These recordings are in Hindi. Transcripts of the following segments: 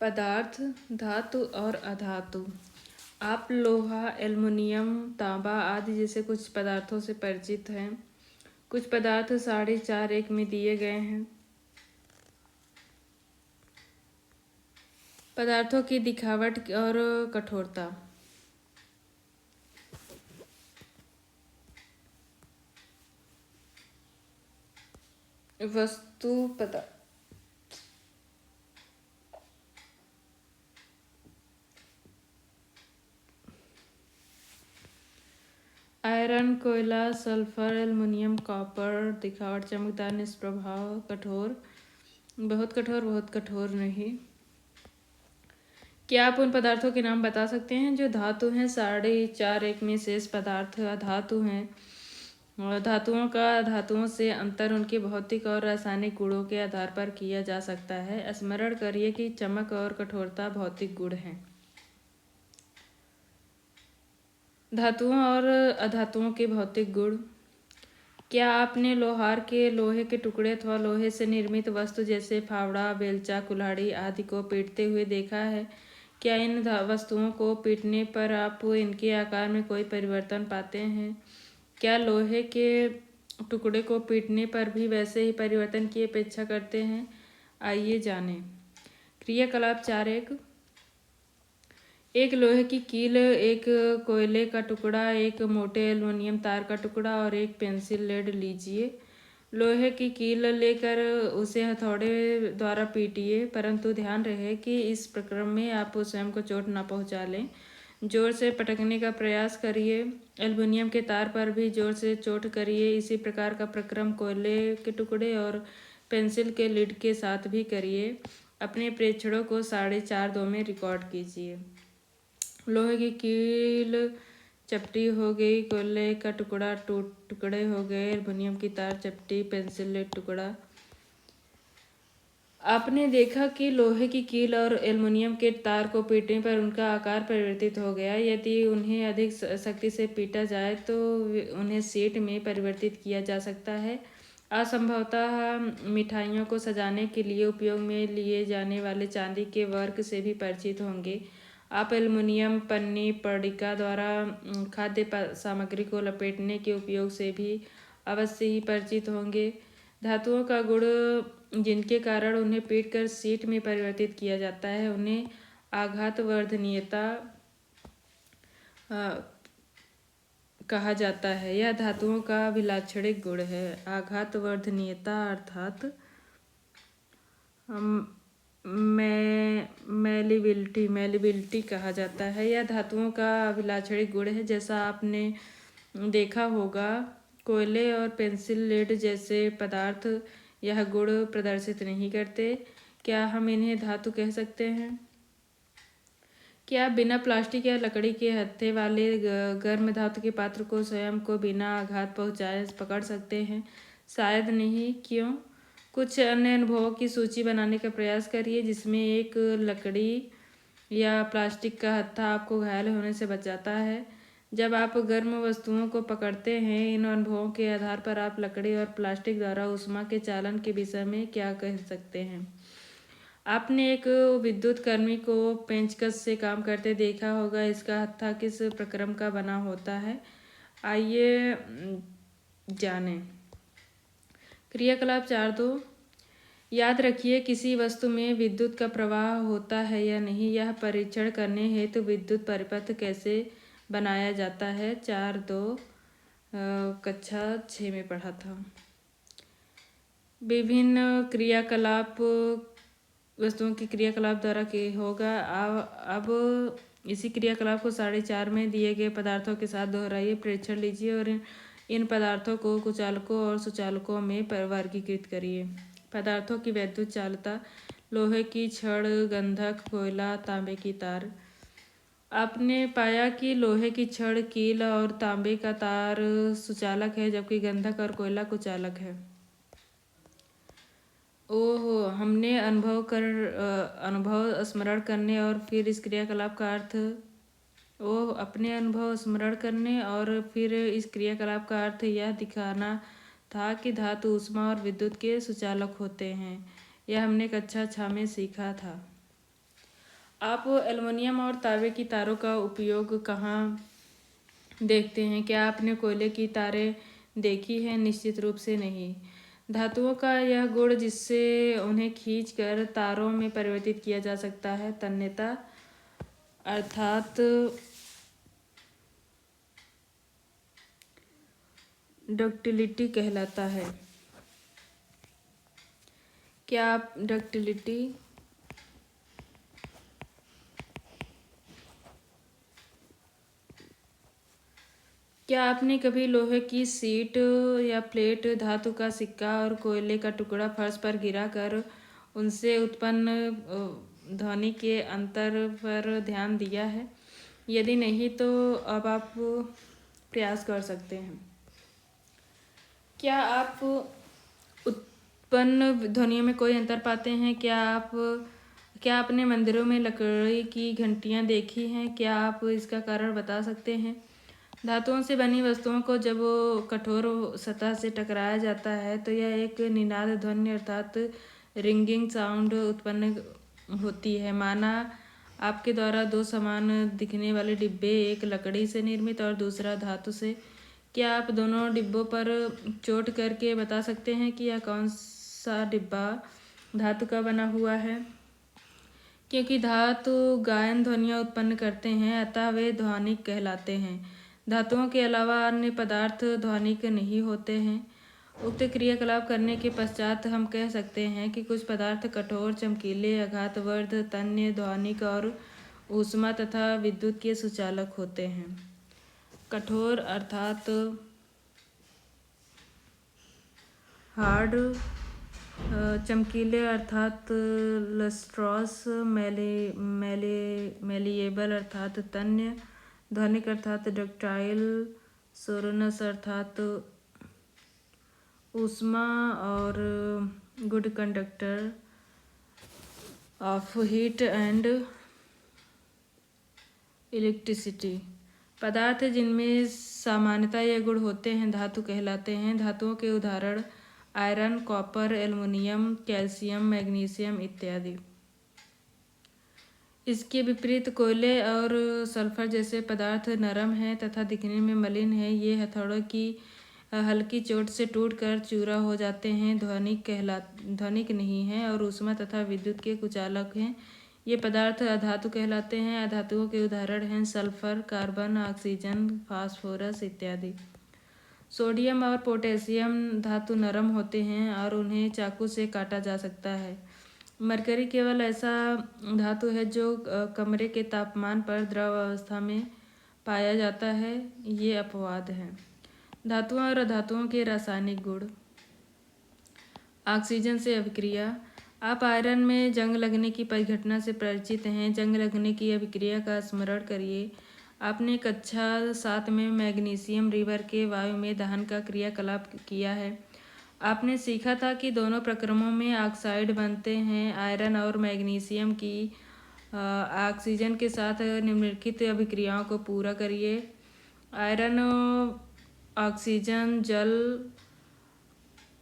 पदार्थ, धातु और अधातु। आप लोहा, एल्युमिनियम, तांबा आदि जैसे कुछ पदार्थों से परिचित हैं। कुछ पदार्थ 4.5 में दिए गए हैं। पदार्थों की दिखावट और कठोरता। वस्तु पदार्थ आयरन, कोयला, सल्फर, एल्युमिनियम, कॉपर। दिखावट चमकदार, निष्प्रभाव, कठोर, बहुत कठोर, बहुत कठोर नहीं। क्या आप उन पदार्थों के नाम बता सकते हैं जो धातु हैं? 4.5 में शेष पदार्थ अधातु हैं। और धातुओं का धातुओं से अंतर उनके भौतिक और रासायनिक गुणों के आधार पर किया जा सकता है। स्मरण करिए कि चमक और कठोरता भौतिक गुण हैं। धातुओं और अधातुओं के भौतिक गुण। क्या आपने लोहे के टुकड़े अथवा लोहे से निर्मित वस्तु जैसे फावड़ा, बेलचा, कुल्हाड़ी आदि को पीटते हुए देखा है? क्या इन वस्तुओं को पीटने पर आप इनके आकार में कोई परिवर्तन पाते हैं? क्या लोहे के टुकड़े को पीटने पर भी वैसे ही परिवर्तन की अपेक्षा करते हैं? आइए जानें। क्रियाकलाप 4.1। एक लोहे की कील, एक कोयले का टुकड़ा, एक मोटे एल्युमिनियम तार का टुकड़ा और एक पेंसिल लेड लीजिए। लोहे की कील लेकर उसे हथौड़े द्वारा पीटिए, परंतु ध्यान रहे कि इस प्रक्रम में आप स्वयं को चोट न पहुंचा लें। जोर से पटकने का प्रयास करिए। एल्युमिनियम के तार पर भी जोर से चोट करिए। इसी प्रकार का प्रक्रम कोयले के टुकड़े और पेंसिल के लीड के साथ भी करिए। अपने प्रेक्षणों को 4.5 में रिकॉर्ड कीजिए। लोहे की कील चपटी हो गई, कोयले का टुकड़ा टुकड़े हो गए, एल्युमिनियम की तार चपटी, पेंसिल लेड टुकड़ा। आपने देखा कि लोहे की कील और एल्युमिनियम के तार को पीटने पर उनका आकार परिवर्तित हो गया। यदि उन्हें अधिक शक्ति से पीटा जाए तो उन्हें शीट में परिवर्तित किया जा सकता है। असंभवतः मिठाइयों को सजाने के लिए उपयोग में लिए जाने वाले चांदी के वर्क से भी परिचित होंगे। आप एल्युमिनियम पन्नी पट्टिका द्वारा खाद्य सामग्री को लपेटने के उपयोग से भी अवश्य ही परिचित होंगे। धातुओं का गुण जिनके कारण उन्हें पीटकर शीट में परिवर्तित किया जाता है, उन्हें आघातवर्धनीयता कहा जाता है। यह धातुओं का विलाक्षणिक गुण है। आघातवर्धनीयता अर्थात मेलिबिलिटी कहा जाता है। यह धातुओं का विलाक्षणिक गुण है। जैसा आपने देखा होगा, कोयले और पेंसिल लेड जैसे पदार्थ यह गुण प्रदर्शित नहीं करते। क्या हम इन्हें धातु कह सकते हैं? क्या आप बिना प्लास्टिक या लकड़ी के हत्थे वाले गर्म धातु के पात्र को स्वयं को बिना आघात पहुंचाए पकड़ सकते हैं? शायद नहीं। क्यों? कुछ अन्य अनुभवों की सूची बनाने का प्रयास करिए जिसमें एक लकड़ी या प्लास्टिक का हत्था आपको घायल होने से बचाता है। जब आप गर्म वस्तुओं को पकड़ते हैं, इन अनुभवों के आधार पर आप लकड़ी और प्लास्टिक द्वारा ऊष्मा के चालन के विषय में क्या कह सकते हैं? आपने एक विद्युत कर्मी को पेंचकस से काम करते देखा होगा। इसका हत्था किस प्रक्रम का बना होता है? आइए जानें। क्रियाकलाप 4.2। याद रखिए, किसी वस्तु में विद्युत का प्रवाह होता है या नहीं, यह परीक्षण करने हेतु विद्युत परिपथ कैसे बनाया जाता है। 4.2 कक्षा 6 में पढ़ा था। विभिन्न क्रियाकलाप वस्तुओं की क्रियाकलाप द्वारा होगा। अब इसी क्रियाकलाप को 4.5 में दिए गए पदार्थों के साथ दोहराइए। प्रेक्षण लीजिए और इन पदार्थों को कुचालकों और सुचालकों में वर्गीकृत करिए। पदार्थों की वैद्युत चालकता। लोहे की छड़, गंधक, कोयला, तांबे की तार। आपने पाया कि लोहे की छड़, कील और तांबे का तार सुचालक है, जबकि गंधक और कोयला कुचालक है। ओहो, हमने अनुभव स्मरण करने और फिर इस क्रियाकलाप का अर्थ अपने अनुभव स्मरण करने और फिर इस क्रियाकलाप का अर्थ यह दिखाना था कि धातु ऊष्मा और विद्युत के सुचालक होते हैं। यह हमने कक्षा 6 में सीखा था। आप एल्युमिनियम और तांबे की तारों का उपयोग कहाँ देखते हैं? क्या आपने कोयले की तारें देखी हैं? निश्चित रूप से नहीं। धातुओं का यह गुण जिससे उन्हें खींचकर तारों में परिवर्तित किया जा सकता है तन्यता अर्थात डक्टिलिटी कहलाता है। क्या आप डक्टिलिटी क्या आपने कभी लोहे की सीट या प्लेट, धातु का सिक्का और कोयले का टुकड़ा फर्श पर गिरा कर उनसे उत्पन्न ध्वनि के अंतर पर ध्यान दिया है? यदि नहीं तो अब आप प्रयास कर सकते हैं। क्या आप उत्पन्न ध्वनियों में कोई अंतर पाते हैं? क्या आपने मंदिरों में लकड़ी की घंटियां देखी हैं? क्या आप इसका कारण बता सकते हैं? धातुओं से बनी वस्तुओं को जब वो कठोर सतह से टकराया जाता है तो यह एक निनाद ध्वनि अर्थात रिंगिंग साउंड उत्पन्न होती है। माना आपके द्वारा दो समान दिखने वाले डिब्बे, एक लकड़ी से निर्मित और दूसरा धातु से। क्या आप दोनों डिब्बों पर चोट करके बता सकते हैं कि यह कौन सा डिब्बा धातु का बना हुआ है? क्योंकि धातु गायन ध्वनियाँ उत्पन्न करते हैं अतः वे ध्वनिक कहलाते हैं। धातुओं के अलावा अन्य पदार्थ ध्वनिक नहीं होते हैं। उक्त क्रियाकलाप करने के पश्चात हम कह सकते हैं कि कुछ पदार्थ कठोर, चमकीले, आघातवर्ध, तन्य, ध्वनिक और ऊष्मा तथा विद्युत के सुचालक होते हैं। कठोर अर्थात हार्ड, चमकीले अर्थात लस्ट्रॉस, मेलिएबल अर्थात तन्य, ध्वनिक अर्थात डक्टाइल, सोरोनस अर्थात ऊष्मा और good conductor of heat and electricity. पदार्थ जिनमें सामान्यतः ये गुण होते हैं धातु कहलाते हैं। धातुओं के उदाहरण iron, copper, aluminium, calcium, magnesium इत्यादि। इसके विपरीत कोयले और सल्फर जैसे पदार्थ नरम हैं तथा दिखने में मलिन हैं। ये हथौड़ों की हल्की चोट से टूटकर चूरा हो जाते हैं, ध्वनिक नहीं हैं और ऊष्मा तथा विद्युत के कुचालक हैं। ये पदार्थ अधातु कहलाते हैं। अधातुओं के उदाहरण हैं सल्फर, कार्बन, ऑक्सीजन, फास्फोरस इत्यादि। सोडियम और पोटेशियम धातु नरम होते हैं और उन्हें चाकू से काटा जा सकता है। मरकरी केवल ऐसा धातु है जो कमरे के तापमान पर द्रव अवस्था में पाया जाता है। ये अपवाद है। धातुओं और अधातुओं के रासायनिक गुण। ऑक्सीजन से अभिक्रिया। आप आयरन में जंग लगने की परिघटना से परिचित हैं। जंग लगने की अभिक्रिया का स्मरण करिए। आपने कक्षा 7 में मैग्नीशियम रिवर के वायु में दहन का क्रियाकलाप किया है। आपने सीखा था कि दोनों प्रक्रमों में ऑक्साइड बनते हैं। आयरन और मैग्नीशियम की ऑक्सीजन के साथ निम्नलिखित अभिक्रियाओं को पूरा करिए। आयरन ऑक्सीजन जल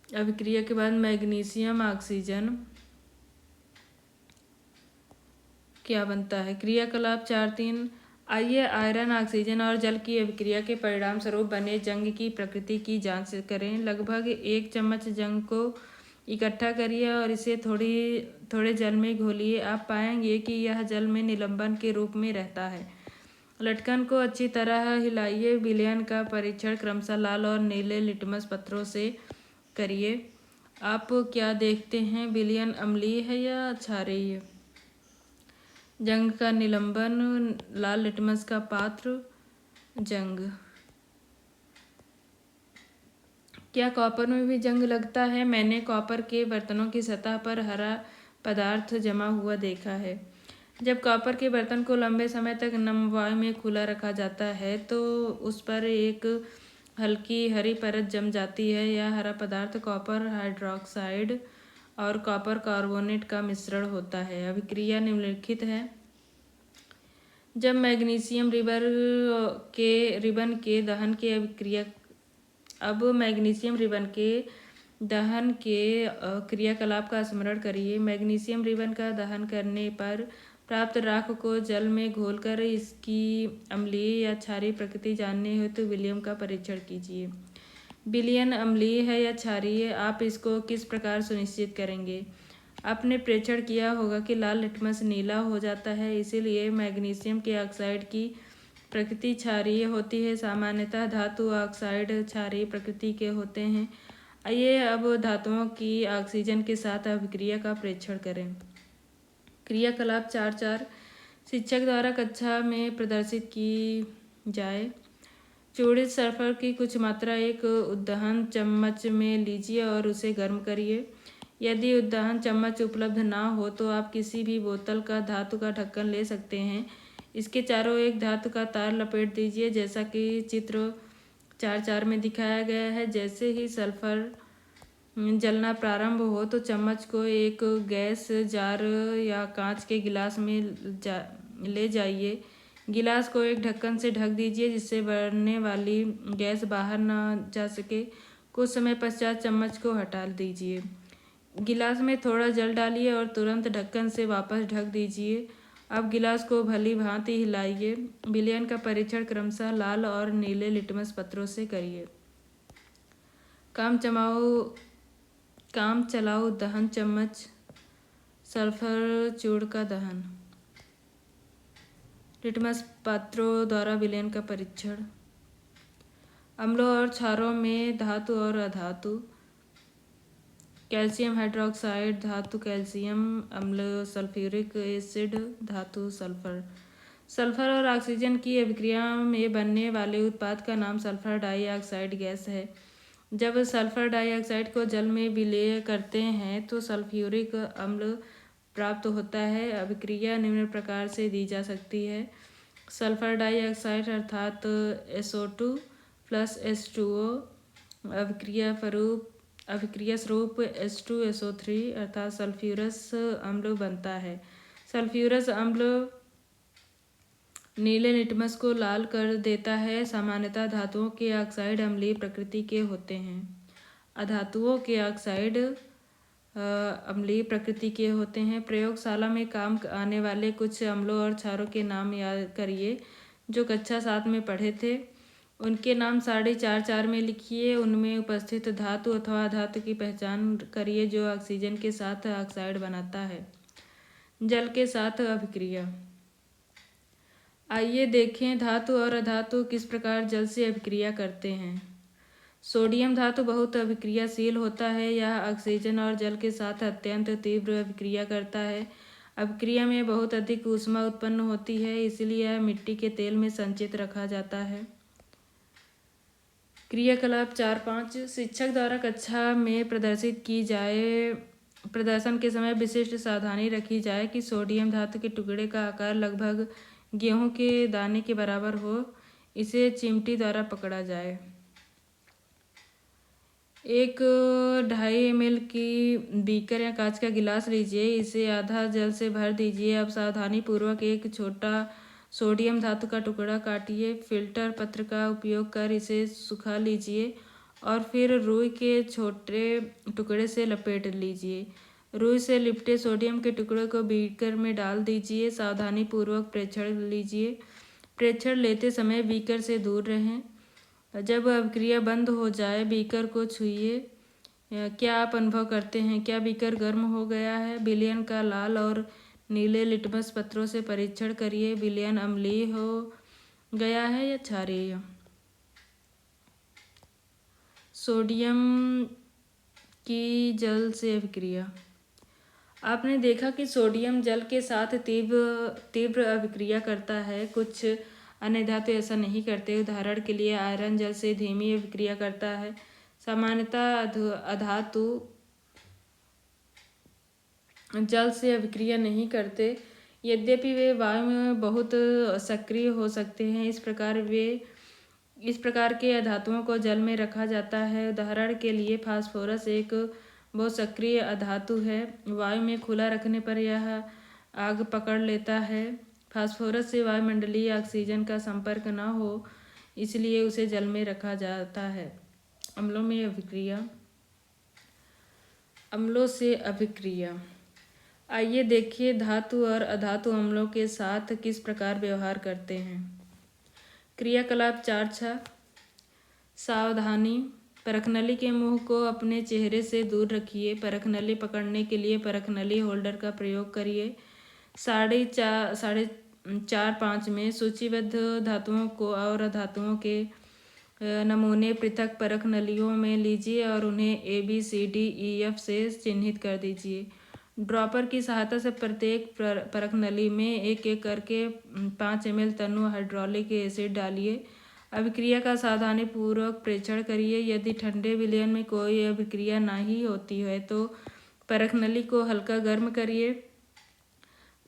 अभिक्रिया के बाद मैग्नीशियम ऑक्सीजन क्या बनता है? क्रियाकलाप 4-3। आइए आयरन, ऑक्सीजन और जल की अभिक्रिया के परिणाम स्वरूप बने जंग की प्रकृति की जांच करें। लगभग 1 चम्मच जंग को इकट्ठा करिए और इसे थोड़े जल में घोलिए। आप पाएंगे कि यह जल में निलंबन के रूप में रहता है। लटकन को अच्छी तरह हिलाइए। विलयन का परीक्षण क्रमशः लाल और नीले लिटमस पत्रों से करिए। आप क्या देखते हैं? विलयन अम्लीय है या क्षारीय? जंग का निलंबन, लाल लिटमस का पात्र, जंग। क्या कॉपर में भी जंग लगता है? मैंने कॉपर के बर्तनों की सतह पर हरा पदार्थ जमा हुआ देखा है। जब कॉपर के बर्तन को लंबे समय तक नम वायु में खुला रखा जाता है तो उस पर एक हल्की हरी परत जम जाती है। यह हरा पदार्थ कॉपर हाइड्रोक्साइड और कॉपर कार्बोनेट का मिश्रण होता है। अभिक्रिया निम्नलिखित है। जब मैग्नीशियम रिबन के दहन के अभिक्रिया अब मैग्नीशियम रिबन के दहन के क्रियाकलाप का स्मरण करिए। मैग्नीशियम रिबन का दहन करने पर प्राप्त राख को जल में घोलकर इसकी अम्लीय या क्षारीय प्रकृति जानने हेतु विलियम का परीक्षण कीजिए। विलियन अम्लीय है या क्षारीय, आप इसको किस प्रकार सुनिश्चित करेंगे? आपने प्रेक्षण किया होगा कि लाल लिटमस नीला हो जाता है, इसीलिए मैग्नीशियम के ऑक्साइड की प्रकृति क्षारीय होती है। सामान्यतः धातु ऑक्साइड क्षारीय प्रकृति के होते हैं। आइए अब धातुओं की ऑक्सीजन के साथ अभिक्रिया का प्रेक्षण करें। क्रियाकलाप 4.4 शिक्षक द्वारा कक्षा में प्रदर्शित की जाए। चूड़ित सल्फर की कुछ मात्रा एक उद्दहन चम्मच में लीजिए और उसे गर्म करिए। यदि उद्दहन चम्मच उपलब्ध ना हो तो आप किसी भी बोतल का धातु का ढक्कन ले सकते हैं। इसके चारों एक धातु का तार लपेट दीजिए, जैसा कि चित्र 4.4 में दिखाया गया है। जैसे ही सल्फर जलना प्रारंभ हो तो चम्मच को एक गैस जार या कांच के गिलास में ले जाइए। गिलास को एक ढक्कन से ढक दीजिए, जिससे बढ़ने वाली गैस बाहर ना जा सके। कुछ समय पश्चात चम्मच को हटा दीजिए। गिलास में थोड़ा जल डालिए और तुरंत ढक्कन से वापस ढक दीजिए। अब गिलास को भली भांति हिलाइए। विलयन का परीक्षण क्रमशः लाल और नीले लिटमस पत्रों से करिए। काम चलाओ दहन चम्मच सल्फर चूड़ का दहन। लिटमस पत्रों द्वारा विलयन का परीक्षण। अम्लों और क्षारों में धातु और अधातु। कैल्शियम हाइड्रोक्साइड धातु कैल्शियम, अम्ल सल्फ्यूरिक एसिड धातु सल्फर। सल्फर और ऑक्सीजन की अभिक्रिया में बनने वाले उत्पाद का नाम सल्फर डाइऑक्साइड गैस है। जब सल्फर डाइऑक्साइड को जल में विलय करते हैं तो सल्फ्यूरिक अम्ल प्राप्त होता है। अभिक्रिया निम्न प्रकार से दी जा सकती है। सल्फर डाइऑक्साइड अर्थात SO2 प्लस H2O अभिक्रिया स्वरूप H2SO3 अर्थात सल्फ्यूरस अम्ल बनता है। सल्फ्यूरस अम्ल नीले लिटमस को लाल कर देता है। सामान्यतः धातुओं के ऑक्साइड अम्लीय प्रकृति के होते हैं। अधातुओं के ऑक्साइड अम्लीय प्रकृति के होते हैं। प्रयोगशाला में काम आने वाले कुछ अम्लों और क्षारों के नाम याद करिए जो कक्षा 7 में पढ़े थे। उनके नाम 4.4 में लिखिए। उनमें उपस्थित धातु अथवा अधातु की पहचान करिए जो ऑक्सीजन के साथ ऑक्साइड बनाता है। जल के साथ अभिक्रिया। आइए देखें धातु और अधातु किस प्रकार जल से अभिक्रिया करते हैं। सोडियम धातु बहुत अभिक्रियाशील होता है। यह ऑक्सीजन और जल के साथ अत्यंत तीव्र अभिक्रिया करता है। अभिक्रिया में बहुत अधिक ऊष्मा उत्पन्न होती है, इसलिए यह मिट्टी के तेल में संचित रखा जाता है। क्रियाकलाप 4.5 शिक्षक द्वारा कक्षा में प्रदर्शित की जाए। प्रदर्शन के समय विशिष्ट सावधानी रखी जाए कि सोडियम धातु के टुकड़े का आकार लगभग गेहूं के दाने के बराबर हो। इसे चिमटी द्वारा पकड़ा जाए। एक 2.5 ml की बीकर या कांच का गिलास लीजिए। इसे आधा जल से भर दीजिए। अब सावधानी पूर्वक एक छोटा सोडियम धातु का टुकड़ा काटिए। फिल्टर पत्र का उपयोग कर इसे सुखा लीजिए और फिर रुई के छोटे टुकड़े से लपेट लीजिए। रुई से लिपटे सोडियम के टुकड़े को बीकर में डाल दीजिए। सावधानी पूर्वक प्रेक्षण लीजिए। प्रेक्षण लेते समय बीकर से दूर रहें। जब अभिक्रिया बंद हो जाए बीकर को छुइए। क्या आप अनुभव करते हैं? क्या बीकर गर्म हो गया है? विलयन का लाल और नीले लिटमस पत्रों से परीक्षण करिए। विलयन अम्लीय हो गया है या क्षारीय? सोडियम की जल से अभिक्रिया। आपने देखा कि सोडियम जल के साथ तीव्र अभिक्रिया करता है। कुछ अन्य धातु ऐसा नहीं करते। उदाहरण के लिए आयरन जल से धीमी अभिक्रिया करता है। सामान्यतः अधातु जल से अभिक्रिया नहीं करते, यद्यपि वे वायु में बहुत सक्रिय हो सकते हैं। इस प्रकार के अधातुओं को जल में रखा जाता है। उदाहरण के लिए फास्फोरस एक बहुत सक्रिय अधातु है। वायु में खुला रखने पर यह आग पकड़ लेता है। फास्फोरस से वायुमंडलीय ऑक्सीजन का संपर्क न हो, इसलिए उसे जल में रखा जाता है। अम्लों में अभिक्रिया। अम्लों से अभिक्रिया। आइए देखिए धातु और अधातु अम्लों के साथ किस प्रकार व्यवहार करते हैं। क्रियाकलाप 4.6। सावधानी। परखनली के मुंह को अपने चेहरे से दूर रखिए। परखनली पकड़ने के लिए परखनली होल्डर का प्रयोग करिए। 4.5 में सूचीबद्ध धातुओं को और अधातुओं के नमूने पृथक परखनलियों में लीजिए और उन्हें ABCDEF से चिन्हित कर दीजिए। ड्रॉपर की सहायता से प्रत्येक परखनली में एक एक करके 5 ml तनु हाइड्रोलिक एसिड डालिए। अभिक्रिया का सावधानीपूर्वक परीक्षण करिए। यदि ठंडे विलयन में कोई अभिक्रिया नहीं होती है तो परखनली को हल्का गर्म करिए।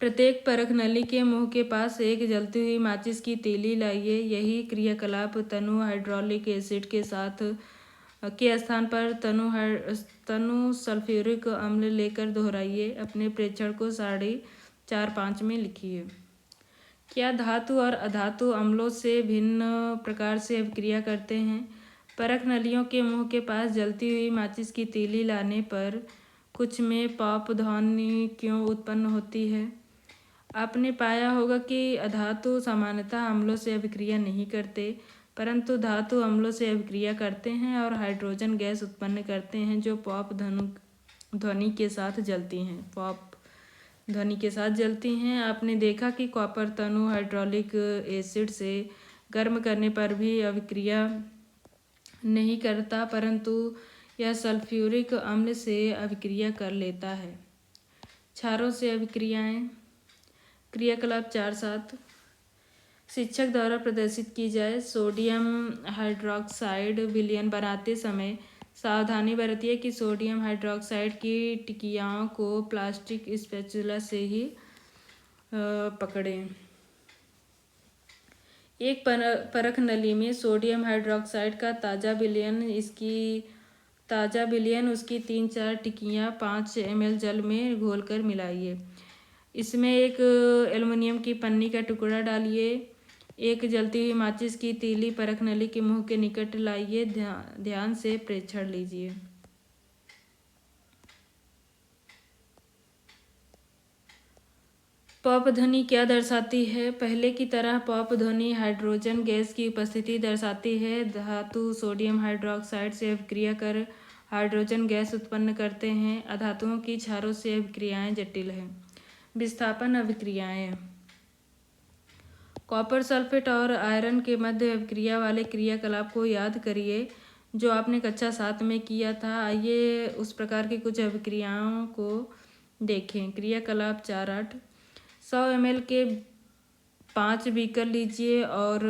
प्रत्येक परखनली के मुंह के पास एक जलती हुई माचिस की तीली लाइए। यही क्रियाकलाप तनु हाइड्रोलिक एसिड के साथ के स्थान पर तनु सल्फ्यूरिक अम्ल लेकर दोहराइए। अपने प्रेक्षण को 4.5 में लिखिए। क्या धातु और अधातु अम्लों से भिन्न प्रकार से अभिक्रिया करते हैं? परखनलियों के मुंह के पास जलती हुई माचिस की तीली लाने पर कुछ में पॉप ध्वनि क्यों उत्पन्न होती है? आपने पाया होगा कि अधातु सामान्यतः अम्लों से अभिक्रिया नहीं करते, परंतु धातु अम्लों से अभिक्रिया करते हैं और हाइड्रोजन गैस उत्पन्न करते हैं जो पॉप ध्वनि के साथ जलती हैं। आपने देखा कि कॉपर तनु हाइड्रोलिक एसिड से गर्म करने पर भी अभिक्रिया नहीं करता, परंतु यह सल्फ्यूरिक अम्ल से अभिक्रिया कर लेता है। क्षारों से अभिक्रियाएं। क्रियाकलाप 4.7 शिक्षक द्वारा प्रदर्शित की जाए। सोडियम हाइड्रोक्साइड विलयन बनाते समय सावधानी बरतिए कि सोडियम हाइड्रोक्साइड की टिकियाओं को प्लास्टिक स्पैचुला से ही पकड़ें। एक परखनली में सोडियम हाइड्रोक्साइड का ताज़ा विलयन उसकी 3-4 टिकियाँ 5 ml जल में घोलकर मिलाइए। इसमें एक एल्युमिनियम की पन्नी का टुकड़ा डालिए। एक जलती हुई माचिस की तीली परखनली के मुंह के निकट लाइए। ध्यान से प्रेक्षण लीजिए। पॉप ध्वनि क्या दर्शाती है? पहले की तरह पॉप ध्वनि हाइड्रोजन गैस की उपस्थिति दर्शाती है। धातु सोडियम हाइड्रोक्साइड से अभिक्रिया कर हाइड्रोजन गैस उत्पन्न करते हैं। अधातुओं की क्षारों से अभिक्रियाएं जटिल हैं। विस्थापन अभिक्रियाएं। कॉपर सल्फेट और आयरन के मध्य अभिक्रिया वाले क्रियाकलाप को याद करिए जो आपने कक्षा 7 में किया था। आइए उस प्रकार की कुछ अभिक्रियाओं को देखें। क्रियाकलाप 4.8 100 ml के 5 बीकर लीजिए और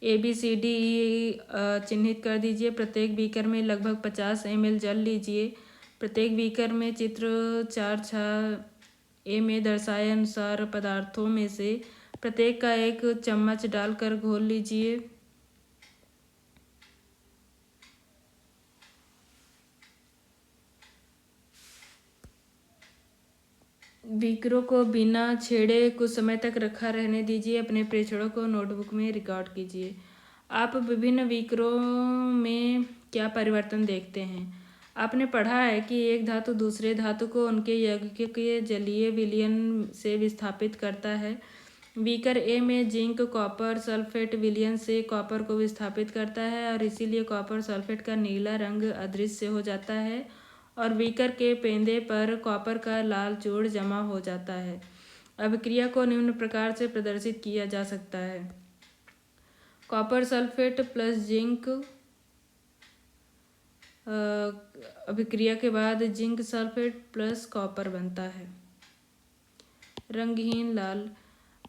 ABCDE चिन्हित कर दीजिए। प्रत्येक बीकर में लगभग 50 ml जल लीजिए। प्रत्येक बीकर में चित्र 4.6 में दर्शाए अनुसार पदार्थों में से प्रत्येक का 1 चम्मच डालकर घोल लीजिए। बीकरों को बिना छेड़े कुछ समय तक रखा रहने दीजिए। अपने प्रेक्षणों को नोटबुक में रिकॉर्ड कीजिए। आप विभिन्न बीकरों में क्या परिवर्तन देखते हैं? आपने पढ़ा है कि एक धातु दूसरे धातु को उनके यौगिकीय जलीय विलयन से विस्थापित करता है। बीकर ए में जिंक कॉपर सल्फेट विलयन से कॉपर को विस्थापित करता है और इसीलिए कॉपर सल्फेट का नीला रंग अदृश्य हो जाता है और बीकर के पेंदे पर कॉपर का लाल चूर्ण जमा हो जाता है। अभिक्रिया को निम्न प्रकार से प्रदर्शित किया जा सकता है। कॉपर सल्फेट प्लस जिंक अभिक्रिया के बाद जिंक सल्फेट प्लस कॉपर बनता है। रंगहीन लाल।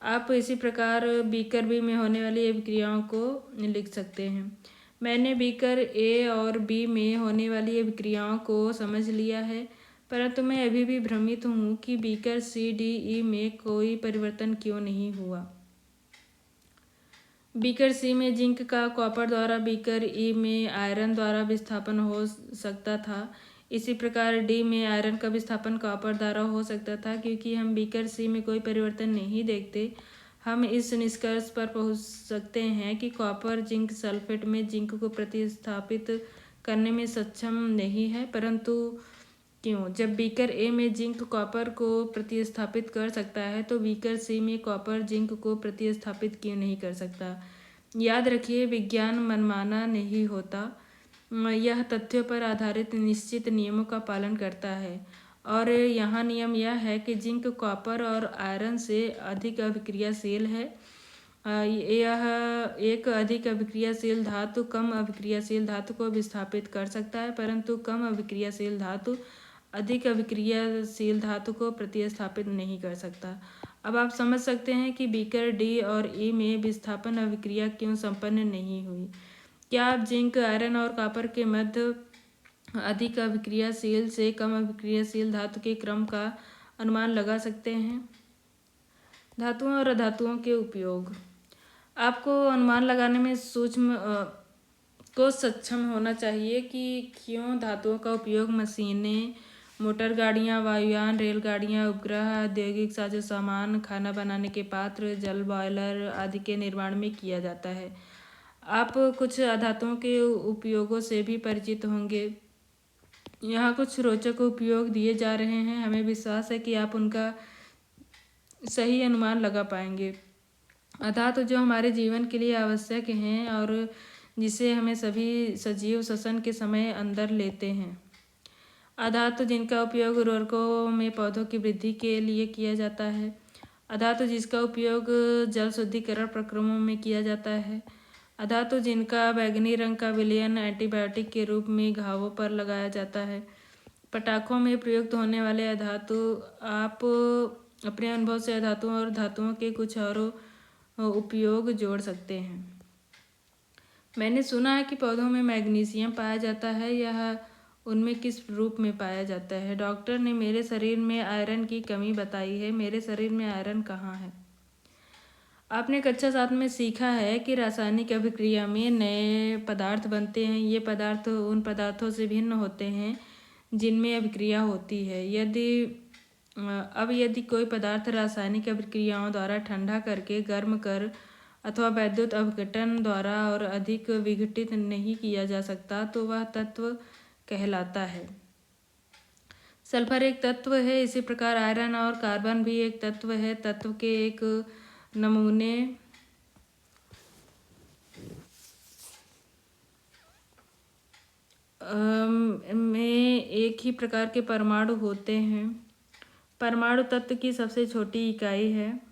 आप इसी प्रकार बीकर बी में होने वाली अभिक्रियाओं को लिख सकते हैं। मैंने बीकर ए और बी में होने वाली अभिक्रियाओं को समझ लिया है, परंतु मैं अभी भी भ्रमित हूँ कि बीकर सी डी ई में कोई परिवर्तन क्यों नहीं हुआ। बीकर सी में जिंक का कॉपर द्वारा बीकर ई में आयरन द्वारा विस्थापन हो सकता था। इसी प्रकार डी में आयरन का विस्थापन कॉपर द्वारा हो सकता था। क्योंकि हम बीकर सी में कोई परिवर्तन नहीं देखते, हम इस निष्कर्ष पर पहुंच सकते हैं कि कॉपर जिंक सल्फेट में जिंक को प्रतिस्थापित करने में सक्षम नहीं है, परंतु क्यों? जब बीकर ए में जिंक कॉपर को प्रतिस्थापित कर सकता है तो बीकर सी में कॉपर जिंक को प्रतिस्थापित क्यों नहीं कर सकता? याद रखिए, विज्ञान मनमाना नहीं होता। यह तथ्यों पर आधारित निश्चित नियमों का पालन करता है। और यहाँ नियम यह है कि जिंक कॉपर और आयरन से अधिक अभिक्रियाशील है। यह एक अधिक अभिक्रियाशील धातु कम अभिक्रियाशील धातु को विस्थापित कर सकता है, परंतु कम अभिक्रियाशील धातु अधिक अभिक्रियाशील धातु को प्रतिस्थापित नहीं कर सकता। अब आप समझ सकते हैं कि बीकर डी और ई में विस्थापन अभिक्रिया क्यों संपन्न नहीं हुई। क्या आप जिंक, आयरन और कॉपर के मध्य अधिक अभिक्रियाशील से कम अभिक्रियाशील धातु के क्रम का अनुमान लगा सकते हैं? धातुओं और अधातुओं के उपयोग। आपको अनुमान लगाने में को सक्षम होना चाहिए कि क्यों धातुओं का उपयोग मशीनें, मोटर गाड़ियाँ, वायुयान, रेलगाड़ियाँ, उपग्रह, औद्योगिक साजो सामान, खाना बनाने के पात्र, जल बॉयलर आदि के निर्माण में किया जाता है। आप कुछ अधातुओं के उपयोगों से भी परिचित होंगे। यहाँ कुछ रोचक उपयोग दिए जा रहे हैं, हमें विश्वास है कि आप उनका सही अनुमान लगा पाएंगे। अधातु जो हमारे जीवन के लिए आवश्यक हैं और जिसे हमें सभी सजीव श्वसन के समय अंदर लेते हैं। अधातु जिनका उपयोग उर्वरकों में पौधों की वृद्धि के लिए किया जाता है। अधातु जिसका उपयोग जल शुद्धिकरण प्रक्रमों में किया जाता है। अधातु जिनका बैंगनी रंग का विलयन एंटीबायोटिक के रूप में घावों पर लगाया जाता है। पटाखों में प्रयुक्त होने वाले अधातु। आप अपने अनुभव से अधातुओं और धातुओं के कुछ और उपयोग जोड़ सकते हैं। मैंने सुना है कि पौधों में मैग्नीशियम पाया जाता है। यह उनमें किस रूप में पाया जाता है? डॉक्टर ने मेरे शरीर में आयरन की कमी बताई है। मेरे शरीर में आयरन कहाँ है? आपने कक्षा 7 में सीखा है कि रासायनिक अभिक्रिया में नए पदार्थ बनते हैं। ये पदार्थ उन पदार्थों से भिन्न होते हैं जिनमें अभिक्रिया होती है। यदि कोई पदार्थ रासायनिक अभिक्रियाओं द्वारा ठंडा करके गर्म कर अथवा विद्युत अपघटन द्वारा और अधिक विघटित नहीं किया जा सकता तो वह तत्व कहलाता है। सल्फर एक तत्व है। इसी प्रकार आयरन और कार्बन भी एक तत्व है। तत्व के एक नमूने में एक ही प्रकार के परमाणु होते हैं। परमाणु तत्व की सबसे छोटी इकाई है।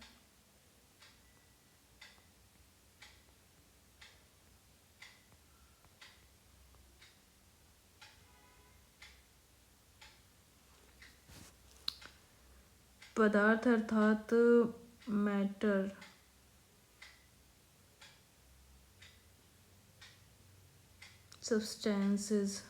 पदार्थ अर्थात मैटर। सब्सटेंसेस।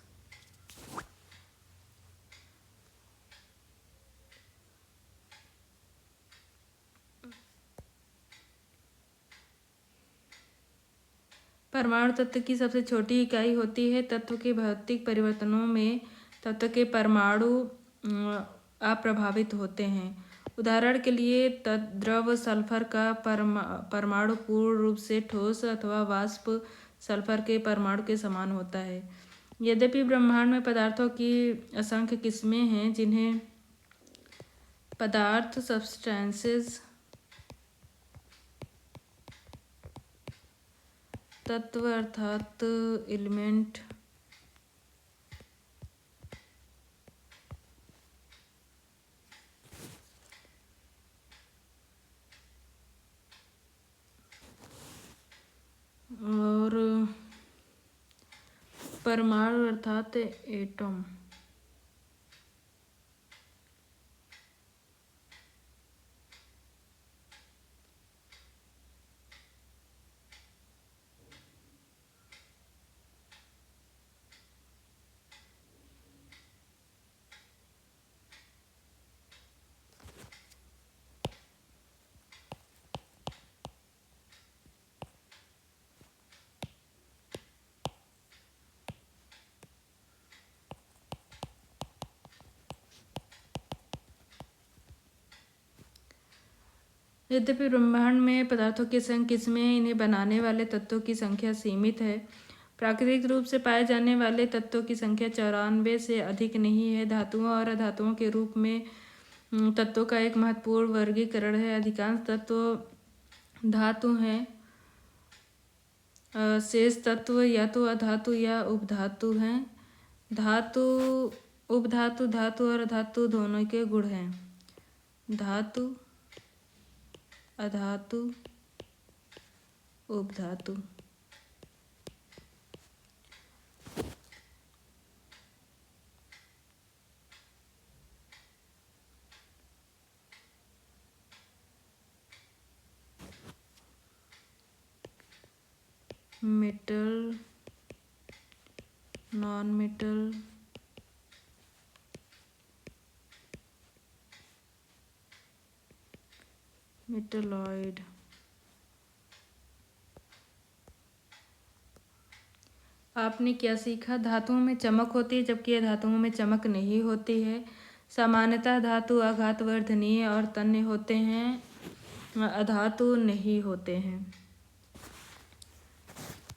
परमाणु तत्व की सबसे छोटी इकाई होती है। तत्व के भौतिक परिवर्तनों में तत्व के परमाणु अप्रभावित होते हैं। उदाहरण के लिए द्रव सल्फर का परमाणु पूर्ण रूप से ठोस अथवा वाष्प सल्फर के परमाणु के समान होता है। यद्यपि ब्रह्मांड में पदार्थों की असंख्य किस्में हैं जिन्हें पदार्थ सब्सटेंसेस तत्व अर्थात एलिमेंट और परमाणु अर्थात एटम। यद्यपि ब्रह्मांड में पदार्थों की संख्या किस्में, इन्हें बनाने वाले तत्वों की संख्या सीमित है। प्राकृतिक रूप से पाए जाने वाले तत्वों की संख्या 94 से अधिक नहीं है। धातुओं और अधातुओं के रूप में तत्वों का एक महत्वपूर्ण वर्गीकरण है। अधिकांश तत्व धातु हैं। शेष तत्व या तो अधातु या उपधातु हैं। धातु, उपधातु, धातु और अधातु दोनों के गुण हैं। धातु, अधातु, उपधातु। Metal, non metal, metalloid. आपने क्या सीखा? धातुओं में चमक होती है जबकि अधातुओं में चमक नहीं होती है। सामान्यतः धातु आघातवर्धनीय और तन्य होते हैं, अधातु नहीं होते हैं।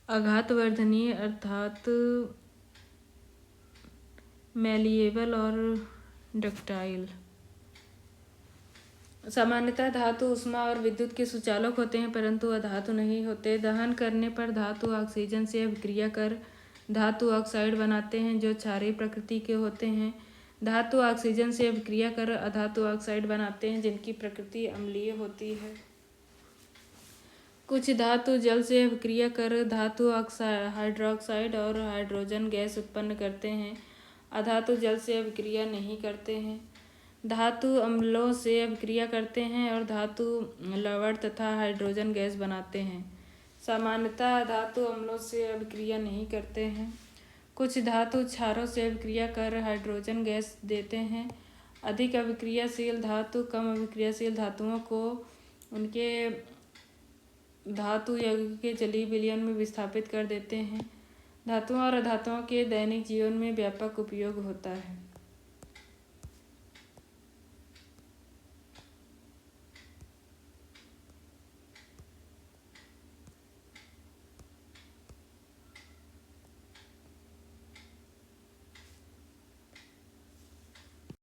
आघातवर्धनीय अर्थात मैलिएबल और डक्टाइल। सामान्यतः धातु उष्मा और विद्युत के सुचालक होते हैं परंतु अधातु नहीं होते। दहन करने पर धातु ऑक्सीजन से अभिक्रिया कर धातु ऑक्साइड बनाते हैं जो क्षारीय प्रकृति के होते हैं। धातु ऑक्सीजन से अभिक्रिया कर अधातु ऑक्साइड बनाते हैं जिनकी प्रकृति अम्लीय होती है। कुछ धातु जल से अभिक्रिया कर धातु हाइड्रोक्साइड और हाइड्रोजन गैस उत्पन्न करते हैं। अधातु जल से अभिक्रिया नहीं करते हैं। धातु अम्लों से अभिक्रिया करते हैं और धातु लवण तथा हाइड्रोजन गैस बनाते हैं। सामान्यतः धातु अम्लों से अभिक्रिया नहीं करते हैं। कुछ धातु क्षारों से अभिक्रिया कर हाइड्रोजन गैस देते हैं। अधिक अभिक्रियाशील धातु कम अभिक्रियाशील धातुओं को उनके धातु यौगिक के जलीय विलयन में विस्थापित कर देते हैं। धातुओं और अधातुओं के दैनिक जीवन में व्यापक उपयोग होता है।